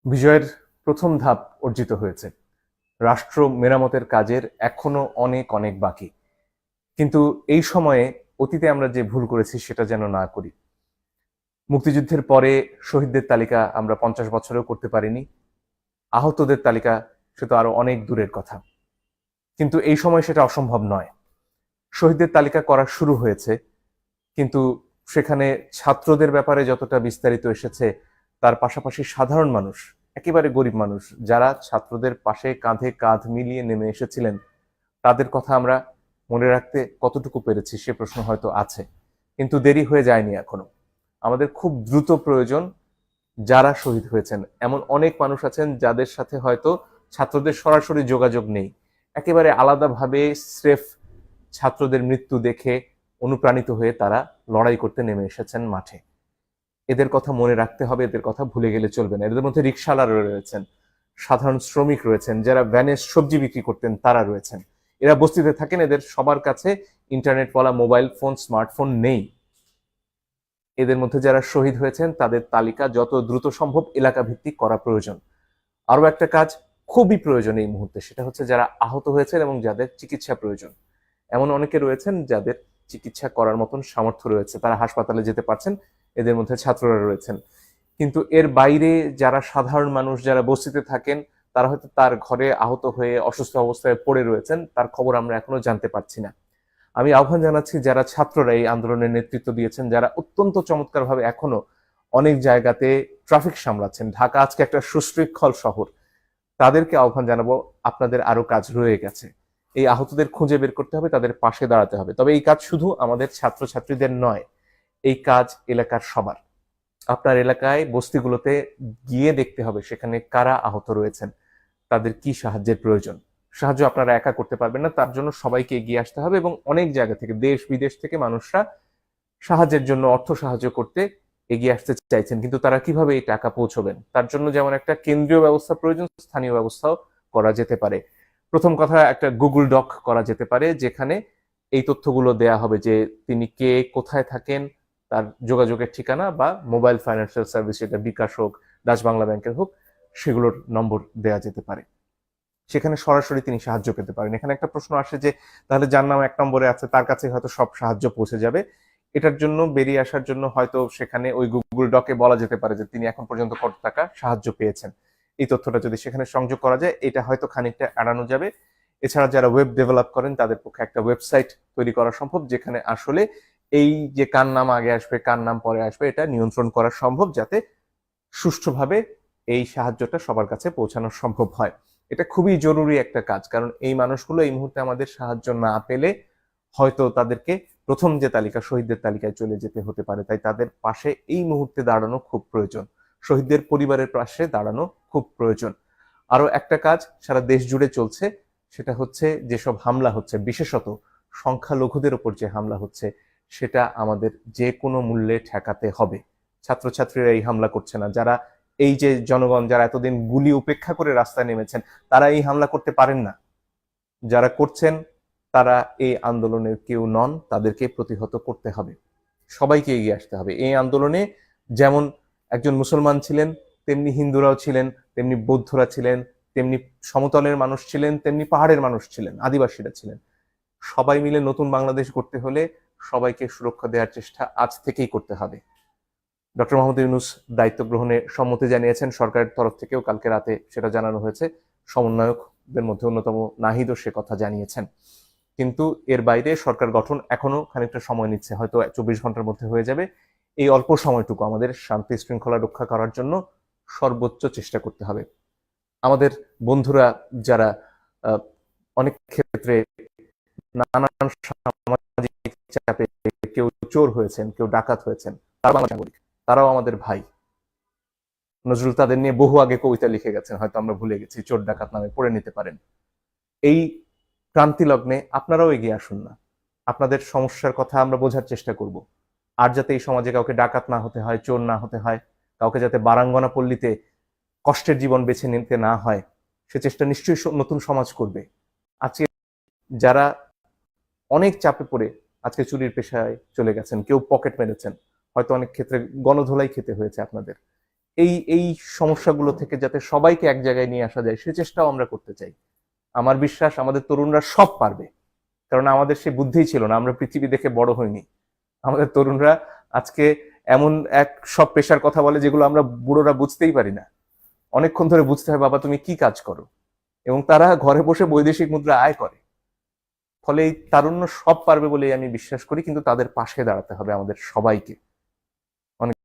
বিজয়ের প্রথম ধাপ অর্জিত হয়েছে। রাষ্ট্র মেরামতের কাজের এখনো অনেক অনেক বাকি। কিন্তু এই সময়ে অতীতে আমরা যে ভুল করেছি সেটা যেন না করি। মুক্তিযুদ্ধের পরে শহীদদের তালিকা আমরা 50 বছরেও করতে পারিনি। আহতদের তালিকা সে তো আরো অনেক দূরের কথা। কিন্তু এই সময় সেটা অসম্ভব নয়। শহীদদের তালিকা করা শুরু হয়েছে, কিন্তু সেখানে ছাত্রদের ব্যাপারে যতটা বিস্তারিত এসেছে, তার পাশাপাশি সাধারণ মানুষ, একেবারে গরিব মানুষ যারা ছাত্রদের পাশে কাঁধে কাঁধ মিলিয়ে নেমে এসেছিলেন, তাদের কথা আমরা মনে রাখতে কতটুকু পেরেছি সে প্রশ্ন হয়তো আছে। কিন্তু দেরি হয়ে যায়নি এখনো। আমাদের খুব দ্রুত প্রয়োজন যারা শহীদ হয়েছেন, এমন অনেক মানুষ আছেন যাদের সাথে হয়তো ছাত্রদের সরাসরি যোগাযোগ নেই, একেবারে আলাদাভাবে স্রেফ ছাত্রদের মৃত্যু দেখে অনুপ্রাণিত হয়ে তারা লড়াই করতে নেমে এসেছেন মাঠে। এদের কথা মনে রাখতে হবে, এদের কথা ভুলে গেলে চলবে না। এদের মধ্যে রিকশাওয়ালা রয়েছেন, সাধারণ শ্রমিক রয়েছেন, যারা ভ্যানে সবজি বিক্রি করতেন তারা রয়েছেন। এরা বস্তিতে থাকেন, এদের সবার কাছে ইন্টারনেট বলা মোবাইল ফোন, স্মার্টফোন নেই। এদের মধ্যে যারা শহীদ হয়েছেন তাদের তালিকা যত দ্রুত সম্ভব এলাকা ভিত্তিক করা প্রয়োজন। আরো একটা কাজ খুবই প্রয়োজন এই মুহূর্তে, সেটা হচ্ছে যারা আহত হয়েছেন এবং যাদের চিকিৎসা প্রয়োজন। এমন অনেকে রয়েছেন যাদের চিকিৎসা করার মতন সামর্থ্য রয়েছে, তারা হাসপাতালে যেতে পারছেন, এদের মধ্যে ছাত্ররা রয়েছেন। কিন্তু এর বাইরে যারা সাধারণ মানুষ, যারা বস্তিতে থাকেন, তারা হয়তো তার ঘরে আহত হয়ে অসুস্থ অবস্থায় পড়ে রয়েছেন, তার খবর আমরা এখনো জানতে পারছি না। আমি আহ্বান জানাচ্ছি যারা ছাত্ররা এই আন্দোলনের নেতৃত্ব দিয়েছেন, যারা অত্যন্ত চমৎকারভাবে এখনো অনেক জায়গাতে ট্রাফিক সামলাচ্ছেন, ঢাকা আজকে একটা সুশৃঙ্খল শহর, তাদেরকে আহ্বান জানাবো, আপনাদের আরো কাজ রয়ে গেছে। এই আহতদের খুঁজে বের করতে হবে, তাদের পাশে দাঁড়াতে হবে। তবে এই কাজ শুধু আমাদের ছাত্রছাত্রীদের নয়, এই কাজ এলাকার সবার। আপনার এলাকায় বস্তিগুলোতে গিয়ে দেখতে হবে সেখানে কারা আহত রয়েছেন, তাদের কি সাহায্যের প্রয়োজন। সাহায্য আপনারা একা করতে পারবেন না, তার জন্য সবাইকে এগিয়ে আসতে হবে এবং অনেক জায়গা থেকে, দেশ বিদেশ থেকে মানুষরা সাহায্যের জন্য অর্থ সাহায্য করতে এগিয়ে আসতে চাইছেন। কিন্তু তারা কিভাবে এই টাকা পৌঁছবেন, তার জন্য যেমন একটা কেন্দ্রীয় ব্যবস্থা প্রয়োজন, স্থানীয় ব্যবস্থাও করা যেতে পারে। প্রথম কথা, একটা গুগল ডক করা যেতে পারে যেখানে এই তথ্যগুলো দেয়া হবে যে তিনি কে, কোথায় থাকেন, তার যোগাযোগের ঠিকানা বা মোবাইল ফাইন্যান্সিয়াল সার্ভিস, এটা বিকাশ হোক, ডাচ বাংলা ব্যাংকের হোক, সেগুলোর নম্বর দেয়া যেতে পারে। সেখানে সরাসরি তিনি সাহায্য পেতে পারেন। এখানে একটা প্রশ্ন আসে যে তাহলে যার নাম 1 নম্বরে আছে তার কাছে হয়তো সব সাহায্য পৌঁছে যাবে। এটার জন্য বেরিয়ে আসার জন্য হয়তো সেখানে ওই গুগল ডকে বলা যেতে পারে যে তিনি এখন পর্যন্ত কত টাকা সাহায্য পেয়েছেন। এই তথ্যটা যদি সেখানে সংযোগ করা যায়, এটা হয়তো খানিকটা এড়ানো যাবে। এছাড়া যারা ওয়েব ডেভেলপ করেন তাদের পক্ষে একটা ওয়েবসাইট তৈরি করা সম্ভব, যেখানে আসলে এই যে কার নাম আগে আসবে কার নাম পরে আসবে এটা নিয়ন্ত্রণ করা সম্ভব, যাতে সুষ্ঠুভাবে এই সাহায্যটা সবার কাছে পৌঁছানো সম্ভব হয়। এটা খুবই জরুরি একটা কাজ, কারণ এই মানুষগুলো এই মুহূর্তে আমাদের সাহায্য না পেলে হয়তো তাদেরকে প্রথম যে তালিকা, শহীদদের তালিকায় চলে যেতে হতে পারে। তাই তাদের পাশে এই মুহূর্তে দাঁড়ানো খুব প্রয়োজন, শহীদদের পরিবারের পাশে দাঁড়ানো খুব প্রয়োজন। আরো একটা কাজ সারা দেশ জুড়ে চলছে, সেটা হচ্ছে যেসব হামলা হচ্ছে, বিশেষত সংখ্যালঘুদের উপর যে হামলা হচ্ছে, সেটা আমাদের যে কোনো মূল্যে ঠেকাতে হবে। ছাত্রছাত্রীরা এই হামলা করছে না, যারা এই যে জনগণ যারা এতদিন গুলি উপেক্ষা করে রাস্তায় নেমেছেন, তারা এই হামলা করতে পারেন না। যারা করছেন তারা এই আন্দোলনের কেউ নন, তাদেরকে প্রতিহত করতে হবে, সবাইকে এগিয়ে আসতে হবে এই আন্দোলনে। যেমন একজন মুসলমান ছিলেন, তেমনি হিন্দুরাও ছিলেন, তেমনি বৌদ্ধরা ছিলেন, তেমনি সমতলের মানুষ ছিলেন, তেমনি পাহাড়ের মানুষ ছিলেন, আদিবাসীরা ছিলেন। সবাই মিলে নতুন বাংলাদেশ গড়তে হলে সবাইকে সুরক্ষা দেওয়ার চেষ্টা আজ থেকেই করতে হবে। ডক্টর মোহাম্মদ ইউনূস দায়িত্ব গ্রহণে সম্মতি জানিয়েছেন, সরকারের তরফ থেকেও কালকে রাতে সেটা জানানো হয়েছে। সমন্বয়কদের মধ্যে অন্যতম নাহিদও সে কথা জানিয়েছেন। কিন্তু এর বাইরে সরকার গঠন এখনো খানিকটা সময় নিচ্ছে, হয়তো 24 ঘন্টার মধ্যে হয়ে যাবে। এই অল্প সময়টুকু আমাদের শান্তি শৃঙ্খলা রক্ষা করার জন্য সর্বোচ্চ চেষ্টা করতে হবে। আমাদের বন্ধুরা যারা অনেক ক্ষেত্রে নানান সামাজিক চাপে কেউ চোর হয়েছেন, কেউ ডাকাত হয়েছেন, তারাও নাগরিক, তারাও আমাদের ভাই। নজরুল তাদের নিয়ে বহু আগে কবিতা লিখে গেছেন, হয়তো আমরা ভুলে গেছি, চোর ডাকাত নামে পড়ে নিতে পারেন। এই ক্রান্তি লগ্নে আপনারাও এগিয়ে আসুন না, আপনাদের সমস্যার কথা আমরা বোঝার চেষ্টা করব। আর যাতে এই সমাজে কাউকে ডাকাত না হতে হয়, চোর না হতে হয়, কাউকে যাতে বারাঙ্গনা পল্লীতে কষ্টের জীবন বেছে নিতে না হয়, সে চেষ্টা নিশ্চয়ই নতুন সমাজ করবে। আজকে যারা অনেক চাপে পড়ে আজকে চুরির পেশায় চলে গেছেন, কেউ পকেট মেরেছেন, হয়তো অনেক ক্ষেত্রে গণধোলাই খেতে হয়েছে আপনাদের, এই সমস্যাগুলো থেকে যাতে সবাইকে এক জায়গায় নিয়ে আসা যায়, সে চেষ্টাও আমরা করতে চাই। আমার বিশ্বাস আমাদের তরুণরা সব পারবে, কারণ আমাদের সে বুদ্ধিই ছিল না, আমরা পৃথিবী দেখে বড় হইনি। আমাদের তরুণরা আজকে এমন এক সব পেশার কথা বলে যেগুলো আমরা বুড়োরা বুঝতেই পারি না। অনেকক্ষণ ধরে বুঝতে হয় বাবা তুমি কি কাজ করো, এবং তারা ঘরে বসে বৈদেশিক মুদ্রা আয় করে। ফলে এই তারুণ্য সব পারবে বলেই আমি বিশ্বাস করি, কিন্তু তাদের পাশে দাঁড়াতে হবে আমাদের সবাইকে।